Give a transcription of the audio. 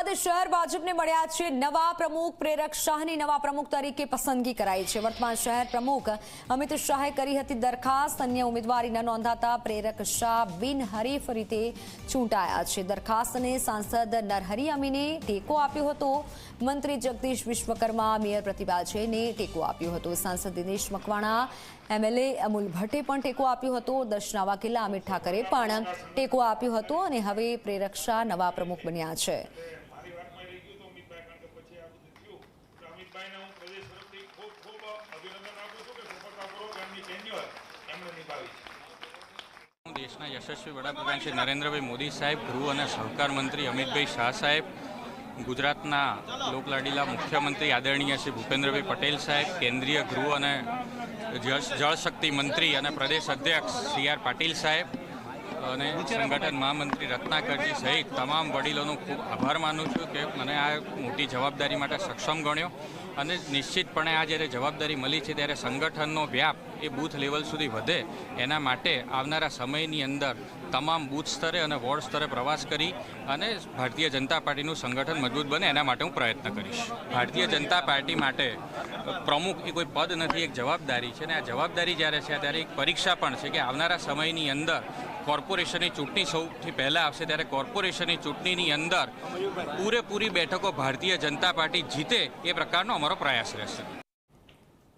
અમદાવાદ શહેર ભાજપને મળ્યા છે નવા પ્રમુખ। પ્રેરક શાહની નવા પ્રમુખ તરીકે પસંદગી કરાઈ છે। વર્તમાન શહેર પ્રમુખ અમિત શાહે કરી હતી દરખાસ્ત। અન્ય ઉમેદવારી ન નોંધાતા પ્રેરક શાહ બિનહરીફ રીતે ચૂંટાયા છે। દરખાસ્તને સાંસદ નરહરી અમીને ટેકો આપ્યો હતો। મંત્રી જગદીશ વિશ્વકર્મા, મેયર પ્રતિભા જૈને ટેકો આપ્યો હતો। સાંસદ દિનેશ મકવાણા, એમએલએ અમૂલ ભટ્ટે પણ ટેકો આપ્યો હતો। દર્શના વાઘેલા, અમિત ઠાકરે પણ ટેકો આપ્યો હતો અને હવે પ્રેરક શાહ નવા પ્રમુખ બન્યા છે। દેશના યશસ્વી વડાપ્રધાન શ્રી નરેન્દ્રભાઈ મોદી સાહેબ, ગૃહ અને સહકાર મંત્રી અમિતભાઈ શાહ સાહેબ, ગુજરાતના લોકલાડીલા મુખ્યમંત્રી આદરણીય શ્રી ભૂપેન્દ્રભાઈ પટેલ સાહેબ, કેન્દ્રીય ગૃહ અને જળશક્તિ મંત્રી અને પ્રદેશ અધ્યક્ષ સી.આર. પાટીલ સાહેબ અને સંગઠન મહામંત્રી રત્નાકરજી સહિત તમામ વડીલોનો ખૂબ આભાર માનું છું કે મને આ મોટી જવાબદારી માટે સક્ષમ ગણ્યો। અને નિશ્ચિતપણે આ જ્યારે જવાબદારી મળી છે ત્યારે સંગઠનનો વ્યાપ એ બૂથ લેવલ સુધી વધે એના માટે આવનારા સમયની અંદર તમામ બૂથ સ્તરે અને વોર્ડ સ્તરે પ્રવાસ કરી અને ભારતીય જનતા પાર્ટીનું સંગઠન મજબૂત બને એના માટે હું પ્રયત્ન કરીશ। ભારતીય જનતા પાર્ટી માટે પ્રમુખ એ કોઈ પદ નથી, એક જવાબદારી છે અને આ જવાબદારી જ્યારે છે ત્યારે એક પરીક્ષા પણ છે કે આવનારા સમયની અંદર કોર્પોરેશનની ચૂંટણી સૌથી પહેલાં આવશે ત્યારે કોર્પોરેશનની ચૂંટણીની અંદર પૂરેપૂરી બેઠકો ભારતીય જનતા પાર્ટી જીતે એ પ્રકારનો અમારો પ્રયાસ રહેશે।